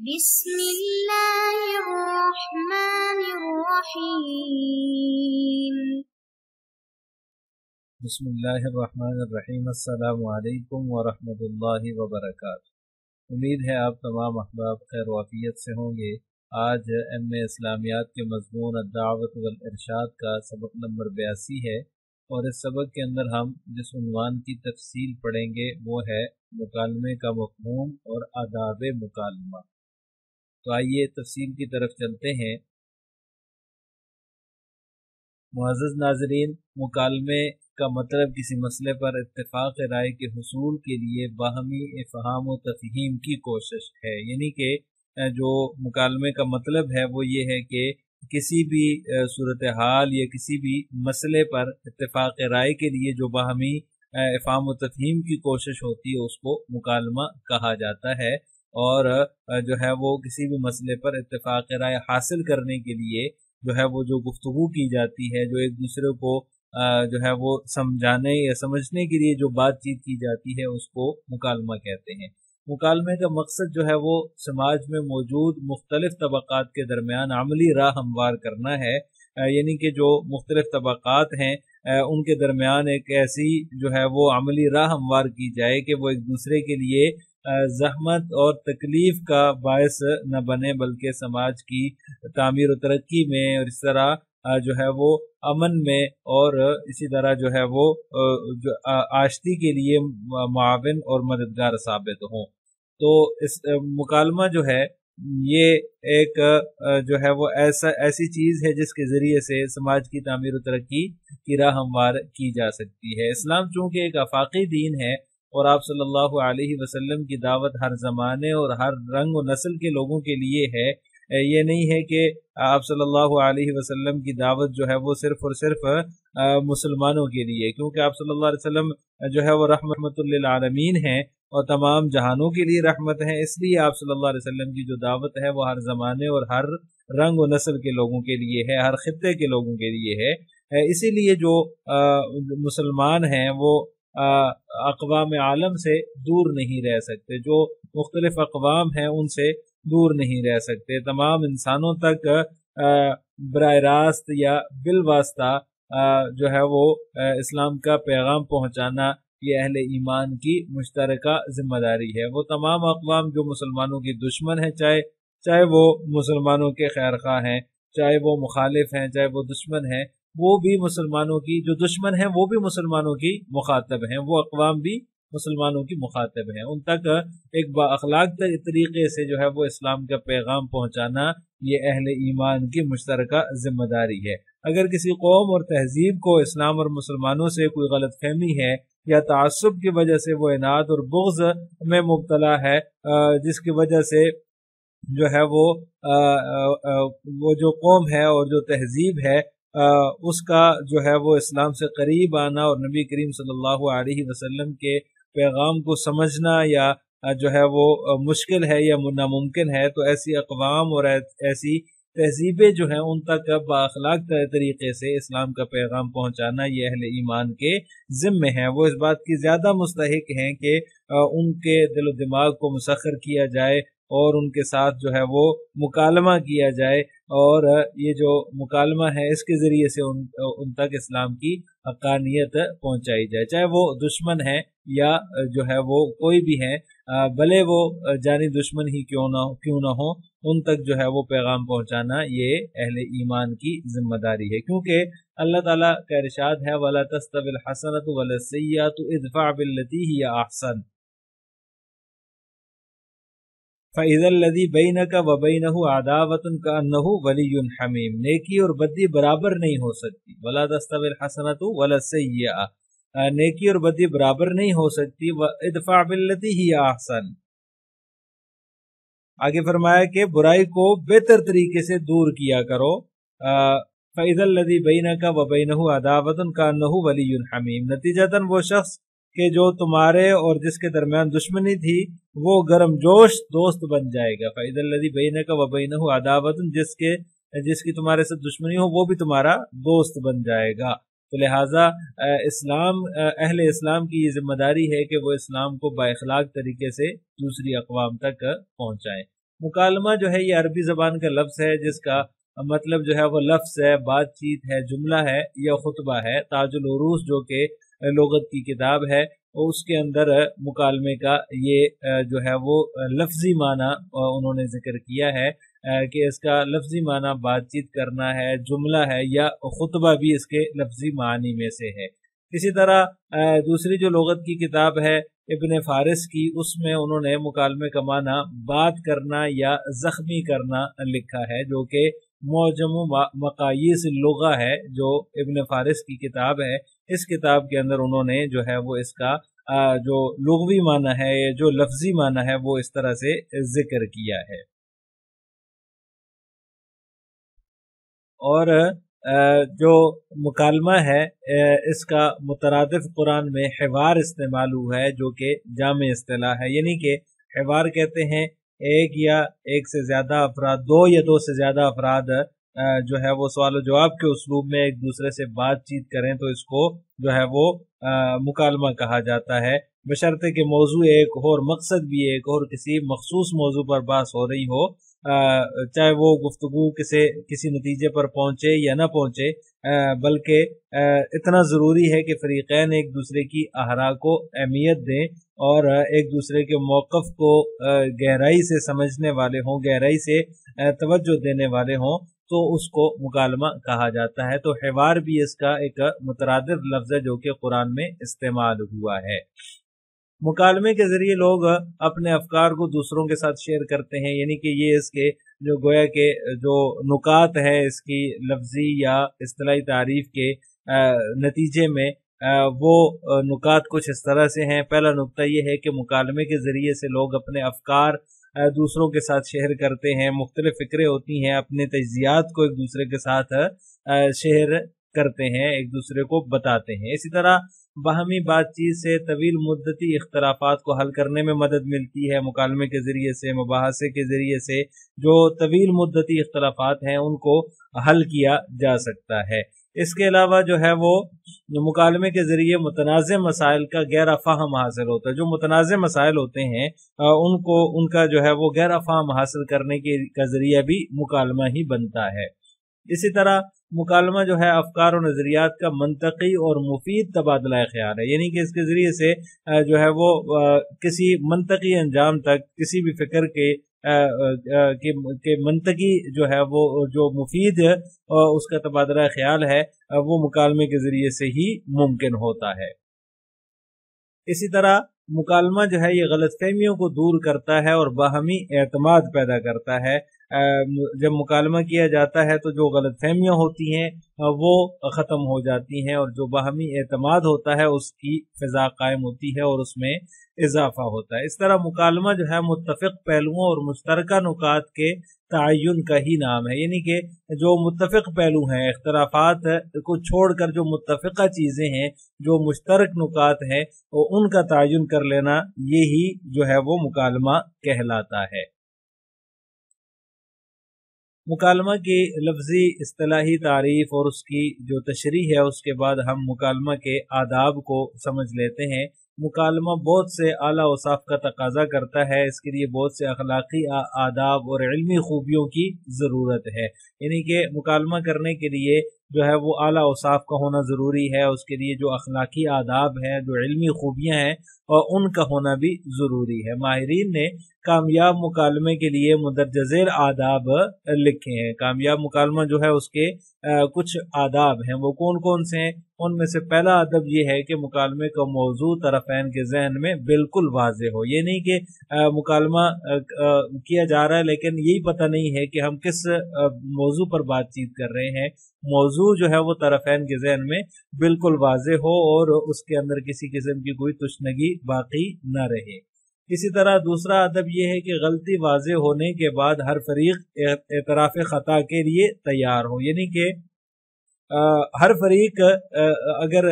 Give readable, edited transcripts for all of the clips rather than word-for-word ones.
بسم اللہ الرحمن الرحیم۔ بسم اللہ الرحمن الرحیم۔ السلام علیکم ورحمۃ اللہ وبرکاتہ۔ امید ہے آپ تمام احباب خیر وعافیت سے ہوں گے۔ آج ایم.اے. اسلامیات کے مضمون الدعوت والارشاد کا سبق نمبر 82 ہے، اور اس سبق کے اندر ہم جس عنوان کی تفصیل پڑھیں گے وہ ہے مکالمے کا مفہوم اور آداب مکالمہ۔ تو آئیے تفصیل کی طرف چلتے ہیں۔ معزز ناظرین، مکالمے کا مطلب کسی مسئلے پر اتفاق رائے کے حصول کے لیے باہمی افہام و تفہیم کی کوشش ہے، یعنی کہ جو مکالمے کا مطلب ہے وہ یہ ہے کہ کسی بھی صورتحال یا کسی بھی مسئلے پر اتفاق رائے کے لیے جو باہمی افہام و تفہیم کی کوشش ہوتی ہے اس کو مکالمہ کہا جاتا ہے، اور جو ہے وہ کسی بھی مسئلے پر اتفاق رائے حاصل کرنے کے لیے جو ہے وہ جو گفتگو کی جاتی ہے، جو ایک دوسرے کو جو ہے وہ سمجھانے یا سمجھنے کے لیے جو بات چیت کی جاتی ہے اس کو مکالمہ کہتے ہیں۔ مکالمے کا مقصد جو ہے وہ سماج میں موجود مختلف طبقات کے درمیان عملی راہ ہموار کرنا ہے، یعنی کہ جو مختلف طبقات ہیں ان کے درمیان ایک ایسی جو ہے وہ عملی راہ ہموار کی جائے کہ وہ ایک دوسرے کے لیے زحمت اور تکلیف کا باعث نہ بنے، بلکہ سماج کی تعمیر و ترقی میں اور اس طرح جو ہے وہ امن میں اور اسی طرح جو ہے وہ آشتی کے لیے معاون اور مددگار ثابت ہوں۔ تو اس مکالمہ جو ہے یہ ایک جو ہے وہ ایسی چیز ہے جس کے ذریعے سے سماج کی تعمیر و ترقی کی راہ ہموار کی جا سکتی ہے۔ اسلام چونکہ ایک آفاقی دین ہے اور آپ صلی اللہ علیہ وسلم کی دعوت ہر زمانے اور ہر رنگ و نسل کے لوگوں کے لیے ہے، یہ نہیں ہے کہ آپ صلی اللہ علیہ وسلم کی دعوت جو ہے وہ صرف اور صرف مسلمانوں کے لیے، کیونکہ آپ صلی اللہ علیہ وسلم جو ہے وہ رحمت للعالمین ہیں اور تمام جہانوں کے لیے رحمت ہیں، اس لیے آپ صلی اللہ علیہ وسلم کی جو دعوت ہے وہ ہر زمانے اور ہر رنگ و نسل کے لوگوں کے لیے ہے، ہر خطے کے لوگوں کے لیے ہے۔ اسی لیے جو مسلمان ہیں وہ اقوام عالم سے دور نہیں رہ سکتے، جو مختلف اقوام ہیں ان سے دور نہیں رہ سکتے، تمام انسانوں تک براہ راست یا بالواسطہ جو ہے وہ اسلام کا پیغام پہنچانا یہ اہل ایمان کی مشترکہ ذمہ داری ہے۔ وہ تمام اقوام جو مسلمانوں کی دشمن ہیں، چاہے وہ مسلمانوں کے خیر خواہ ہیں، چاہے وہ مخالف ہیں، چاہے وہ دشمن ہیں، وہ بھی مسلمانوں کی جو دشمن ہیں وہ بھی مسلمانوں کی مخاطب ہیں، وہ اقوام بھی مسلمانوں کی مخاطب ہیں، ان تک ایک با اخلاق طریقے سے جو ہے وہ اسلام کا پیغام پہنچانا یہ اہل ایمان کی مشترکہ ذمہ داری ہے۔ اگر کسی قوم اور تہذیب کو اسلام اور مسلمانوں سے کوئی غلط فہمی ہے یا تعصب کی وجہ سے وہ عناد اور بغض میں مبتلا ہے، جس کی وجہ سے جو ہے وہ جو قوم ہے اور جو تہذیب ہے اس کا جو ہے وہ اسلام سے قریب آنا اور نبی کریم صلی اللہ علیہ وسلم کے پیغام کو سمجھنا یا جو ہے وہ مشکل ہے یا ناممکن ہے، تو ایسی اقوام اور ایسی تہذیبیں جو ہیں ان تک بااخلاق طریقے سے اسلام کا پیغام پہنچانا یہ اہل ایمان کے ذمے ہیں۔ وہ اس بات کی زیادہ مستحق ہیں کہ ان کے دل و دماغ کو مسخر کیا جائے اور ان کے ساتھ جو ہے وہ مکالمہ کیا جائے، اور یہ جو مکالمہ ہے اس کے ذریعے سے ان تک اسلام کی حقانیت پہنچائی جائے، چاہے وہ دشمن ہے یا جو ہے وہ کوئی بھی ہے، بھلے وہ جانی دشمن ہی کیوں نہ ہو، ان تک جو ہے وہ پیغام پہنچانا یہ اہل ایمان کی ذمہ داری ہے، کیونکہ اللہ تعالیٰ کا ارشاد ہے وَلَا تَسْتَوِي الْحَسَنَةُ وَلَا السَّيِّئَةُ ادْفَعْ بِالَّتِي هِيَ أَحْسَنُ فَإِذَا الَّذِي بَيْنَكَ وَبَيْنَهُ عَدَاوَةٌ كَأَنَّهُ وَلِيٌّ حَمِيمٌ۔ نیکی اور بدی برابر نہیں ہو سکتی، وَلَا تَسْتَوِي الْحَسَنَةُ وَلَا السَّيِّئَةُ، نیکی اور بدی برابر نہیں ہو سکتی، وَادْفَعْ بِالَّتِي هِيَ أَحْسَنُ، آگے فرمایا کہ برائی کو بہتر طریقے سے دور کیا کرو، فَإِذَا الَّذِي بَيْنَكَ وَبَيْنَهُ عَدَاوَةٌ كَأَنَّهُ وَلِيٌّ حَمِيمٌ، نتیجتاً وہ شخص کہ جو تمہارے اور جس کے درمیان دشمنی تھی وہ گرم جوش دوست بن جائے گا۔ فَإِذَا الَّذِي بَيْنَكَ وَبَيْنَهُ عَدَاوَةٌ، جس کی تمہارے ساتھ دشمنی ہو وہ بھی تمہارا دوست بن جائے گا۔ تو لہٰذا اہل اسلام کی یہ ذمہ داری ہے کہ وہ اسلام کو با اخلاق طریقے سے دوسری اقوام تک پہنچائیں۔ مکالمہ جو ہے یہ عربی زبان کا لفظ ہے جس کا مطلب جو ہے وہ لفظ ہے، بات چیت ہے، جملہ ہے یا خطبہ ہے۔ تاج العروس جو کہ لغت کی کتاب ہے اس کے اندر مکالمے کا یہ جو ہے وہ لفظی معنی انہوں نے ذکر کیا ہے کہ اس کا لفظی معنی بات چیت کرنا ہے، جملہ ہے یا خطبہ بھی اس کے لفظی معنی میں سے ہے۔ اسی طرح دوسری جو لغت کی کتاب ہے ابن فارس کی، اس میں انہوں نے مکالمے کا معنی بات کرنا یا زخمی کرنا لکھا ہے، جو کہ معجم مقاییس اللغہ ہے جو ابن فارس کی کتاب ہے۔ اس کتاب کے اندر انہوں نے جو ہے وہ اس کا جو لغوی معنی ہے، جو لفظی معنی ہے، وہ اس طرح سے ذکر کیا ہے۔ اور جو مکالمہ ہے اس کا مترادف قرآن میں حوار استعمال ہوا ہے، جو کہ جامع اصطلاح ہے، یعنی کہ حوار کہتے ہیں ایک یا ایک سے زیادہ افراد، دو یا دو سے زیادہ افراد جو ہے وہ سوال و جواب کے اسلوب میں ایک دوسرے سے بات چیت کریں تو اس کو جو ہے وہ مکالمہ کہا جاتا ہے، بشرطے کہ موضوع ایک ہو اور مقصد بھی ایک ہو اور کسی مخصوص موضوع پر بحث ہو رہی ہو، چاہے وہ گفتگو کسی نتیجے پر پہنچے یا نہ پہنچے، بلکہ اتنا ضروری ہے کہ فریقین ایک دوسرے کی آراء کو اہمیت دیں اور ایک دوسرے کے موقف کو گہرائی سے سمجھنے والے ہوں، گہرائی سے توجہ دینے والے ہوں، تو اس کو مکالمہ کہا جاتا ہے۔ تو حوار بھی اس کا ایک مترادف لفظ ہے جو کہ قرآن میں استعمال ہوا ہے۔ مکالمے کے ذریعے لوگ اپنے افکار کو دوسروں کے ساتھ شیئر کرتے ہیں، یعنی کہ یہ اس کے جو گویا کہ جو نکات ہے اس کی لفظی یا اصطلاحی تعریف کے نتیجے میں وہ نکات کچھ اس طرح سے ہیں۔ پہلا نکتہ یہ ہے کہ مکالمے کے ذریعے سے لوگ اپنے افکار دوسروں کے ساتھ شیئر کرتے ہیں، مختلف فکریں ہوتی ہیں، اپنے تجزیات کو ایک دوسرے کے ساتھ شیئر کرتے ہیں، ایک دوسرے کو بتاتے ہیں۔ اسی طرح باہمی بات چیت سے طویل مدتی اختلافات کو حل کرنے میں مدد ملتی ہے۔ مکالمے کے ذریعے سے، مباحثے کے ذریعے سے جو طویل مدتی اختلافات ہیں ان کو حل کیا جا سکتا ہے۔ اس کے علاوہ جو ہے وہ مکالمے کے ذریعے متنازع مسائل کا گہرا فہم حاصل ہوتا ہے۔ جو متنازع مسائل ہوتے ہیں ان کا جو ہے وہ گہرا فہم حاصل کرنے کا ذریعہ بھی مکالمہ ہی بنتا ہے۔ اسی طرح مکالمہ جو ہے افکار و نظریات کا منطقی اور مفید تبادلہ خیال ہے، یعنی کہ اس کے ذریعے سے جو ہے وہ کسی منطقی انجام تک، کسی بھی فکر کے منطقی جو ہے وہ جو مفید اس کا تبادلہ خیال ہے وہ مکالمے کے ذریعے سے ہی ممکن ہوتا ہے۔ اسی طرح مکالمہ جو ہے یہ غلط فہمیوں کو دور کرتا ہے اور باہمی اعتماد پیدا کرتا ہے۔ جب مکالمہ کیا جاتا ہے تو جو غلط فہمیاں ہوتی ہیں وہ ختم ہو جاتی ہیں اور جو باہمی اعتماد ہوتا ہے اس کی فضا قائم ہوتی ہے اور اس میں اضافہ ہوتا ہے۔ اس طرح مکالمہ جو ہے متفق پہلوؤں اور مشترکہ نکات کے تعین کا ہی نام ہے، یعنی کہ جو متفق پہلو ہیں، اختلافات کو چھوڑ کر جو متفقہ چیزیں ہیں، جو مشترک نکات ہیں، ان کا تعین کر لینا، یہی جو ہے وہ مکالمہ کہلاتا ہے۔ مکالمہ کی لفظی اصطلاحی تعریف اور اس کی جو تشریح ہے، اس کے بعد ہم مکالمہ کے آداب کو سمجھ لیتے ہیں۔ مکالمہ بہت سے اعلیٰ اوصاف کا تقاضا کرتا ہے، اس کے لیے بہت سے اخلاقی آداب اور علمی خوبیوں کی ضرورت ہے، یعنی کہ مکالمہ کرنے کے لیے جو ہے وہ اعلیٰ اوصاف کا ہونا ضروری ہے، اس کے لیے جو اخلاقی آداب ہیں، جو علمی خوبیاں ہیں، اور ان کا ہونا بھی ضروری ہے۔ ماہرین نے کامیاب مکالمے کے لیے مندرجہ ذیل آداب لکھے ہیں۔ کامیاب مکالمہ جو ہے اس کے کچھ آداب ہیں، وہ کون کون سے ہیں؟ ان میں سے پہلا ادب یہ ہے کہ مکالمے کا موضوع طرفین کے ذہن میں بالکل واضح ہو، یہ نہیں کہ مکالمہ کیا جا رہا ہے لیکن یہی پتہ نہیں ہے کہ ہم کس موضوع پر بات چیت کر رہے ہیں۔ موضوع جو ہے وہ طرفین کے ذہن میں بالکل واضح ہو اور اس کے اندر کسی قسم کی کوئی تشنگی باقی نہ رہے۔ اسی طرح دوسرا ادب یہ ہے کہ غلطی واضح ہونے کے بعد ہر فریق اعتراف خطا کے لیے تیار ہو، یعنی کہ ہر فریق اگر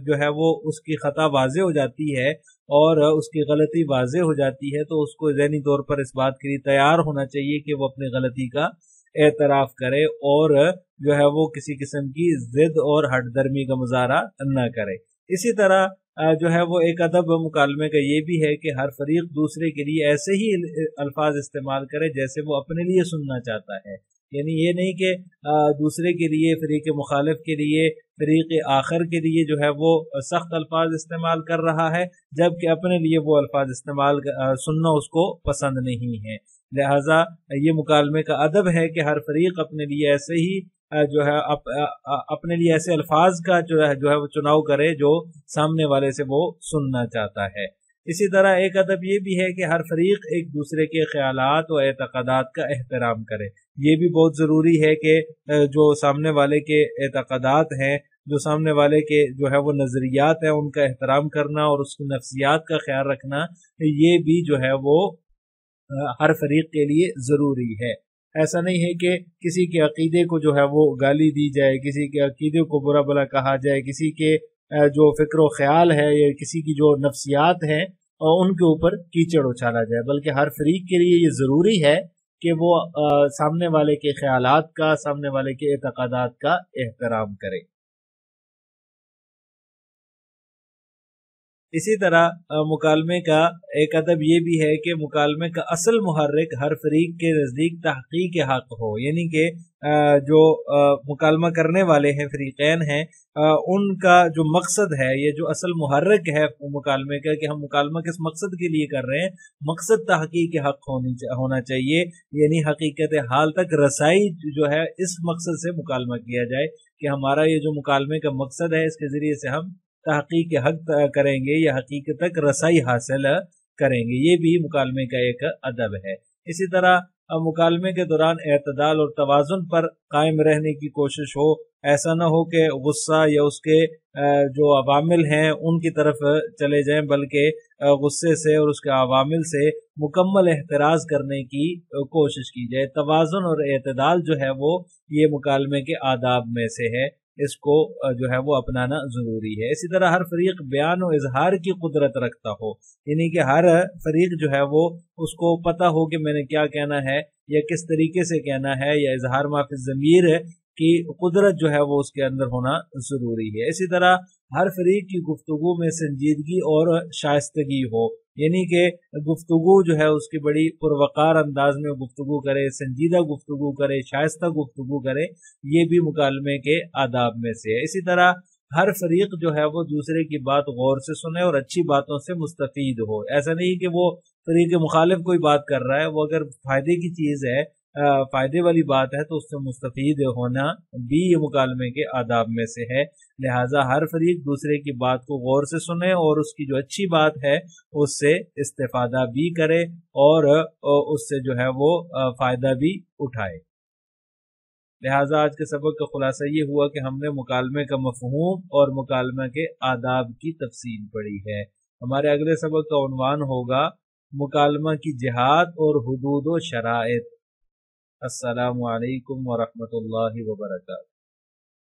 جو ہے وہ اس کی خطا واضح ہو جاتی ہے اور اس کی غلطی واضح ہو جاتی ہے تو اس کو ذہنی طور پر اس بات کے لیے تیار ہونا چاہیے کہ وہ اپنی غلطی کا اعتراف کرے اور جو ہے وہ کسی قسم کی ضد اور ہٹ درمی کا مظاہرہ نہ کرے۔ اسی طرح جو ہے وہ ایک ادب مکالمے کا یہ بھی ہے کہ ہر فریق دوسرے کے لیے ایسے ہی الفاظ استعمال کرے جیسے وہ اپنے لیے سننا چاہتا ہے، یعنی یہ نہیں کہ دوسرے کے لیے، فریق مخالف کے لیے، فریق آخر کے لیے جو ہے وہ سخت الفاظ استعمال کر رہا ہے جبکہ اپنے لیے وہ الفاظ استعمال سننا اس کو پسند نہیں ہے۔ لہٰذا یہ مکالمے کا ادب ہے کہ ہر فریق اپنے لیے ایسے ہی جو ہے اپنے لیے ایسے الفاظ کا جو ہے وہ چناؤ کرے جو سامنے والے سے وہ سننا چاہتا ہے۔ اسی طرح ایک ادب یہ بھی ہے کہ ہر فریق ایک دوسرے کے خیالات و اعتقادات کا احترام کرے۔ یہ بھی بہت ضروری ہے کہ جو سامنے والے کے اعتقادات ہیں، جو سامنے والے کے جو ہے وہ نظریات ہیں، ان کا احترام کرنا اور اس کی نفسیات کا خیال رکھنا، یہ بھی جو ہے وہ ہر فریق کے لیے ضروری ہے۔ ایسا نہیں ہے کہ کسی کے عقیدے کو جو ہے وہ گالی دی جائے، کسی کے عقیدے کو برا بھلا کہا جائے، کسی کے جو فکر و خیال ہے یا کسی کی جو نفسیات ہیں ان کے اوپر کیچڑ اچھالا جائے، بلکہ ہر فریق کے لیے یہ ضروری ہے کہ وہ سامنے والے کے خیالات کا، سامنے والے کے اعتقادات کا احترام کرے۔ اسی طرح مکالمے کا ایک ادب یہ بھی ہے کہ مکالمے کا اصل محرک ہر فریق کے نزدیک تحقیق حق ہو، یعنی کہ جو مکالمہ کرنے والے ہیں، فریقین ہیں، ان کا جو مقصد ہے، یہ جو اصل محرک ہے مکالمے کا کہ ہم مکالمہ کس مقصد کے لیے کر رہے ہیں، مقصد تحقیق حق ہونا چاہیے، یعنی حقیقت حال تک رسائی جو ہے اس مقصد سے مکالمہ کیا جائے کہ ہمارا یہ جو مکالمے کا مقصد ہے اس کے ذریعے سے ہم تحقیق حق کریں گے یا حقیقت تک رسائی حاصل کریں گے۔ یہ بھی مکالمے کا ایک ادب ہے۔ اسی طرح مکالمے کے دوران اعتدال اور توازن پر قائم رہنے کی کوشش ہو، ایسا نہ ہو کہ غصہ یا اس کے جو عوامل ہیں ان کی طرف چلے جائیں، بلکہ غصے سے اور اس کے عوامل سے مکمل احتراز کرنے کی کوشش کی جائے۔ توازن اور اعتدال جو ہے وہ یہ مکالمے کے آداب میں سے ہے، اس کو جو ہے وہ اپنانا ضروری ہے۔ اسی طرح ہر فریق بیان و اظہار کی قدرت رکھتا ہو، یعنی کہ ہر فریق جو ہے وہ اس کو پتہ ہو کہ میں نے کیا کہنا ہے یا کس طریقے سے کہنا ہے، یا اظہار ما فی الضمیر کی قدرت جو ہے وہ اس کے اندر ہونا ضروری ہے۔ اسی طرح ہر فریق کی گفتگو میں سنجیدگی اور شائستگی ہو، یعنی کہ گفتگو جو ہے اس کی بڑی پروقار انداز میں گفتگو کرے، سنجیدہ گفتگو کرے، شائستہ گفتگو کرے، یہ بھی مکالمے کے آداب میں سے ہے۔ اسی طرح ہر فریق جو ہے وہ دوسرے کی بات غور سے سنے اور اچھی باتوں سے مستفید ہو۔ ایسا نہیں کہ وہ فریق مخالف کوئی بات کر رہا ہے، وہ اگر فائدے کی چیز ہے، فائدے والی بات ہے تو اس سے مستفید ہونا بھی یہ مکالمے کے آداب میں سے ہے۔ لہٰذا ہر فریق دوسرے کی بات کو غور سے سنے اور اس کی جو اچھی بات ہے اس سے استفادہ بھی کرے اور اس سے جو ہے وہ فائدہ بھی اٹھائے۔ لہٰذا آج کے سبق کا خلاصہ یہ ہوا کہ ہم نے مکالمے کا مفہوم اور مکالمے کے آداب کی تفصیل پڑھی ہے۔ ہمارے اگلے سبق کا عنوان ہوگا مکالمہ کی جہات اور حدود و شرائط۔ السلام علیکم ورحمۃ اللہ وبرکاتہ۔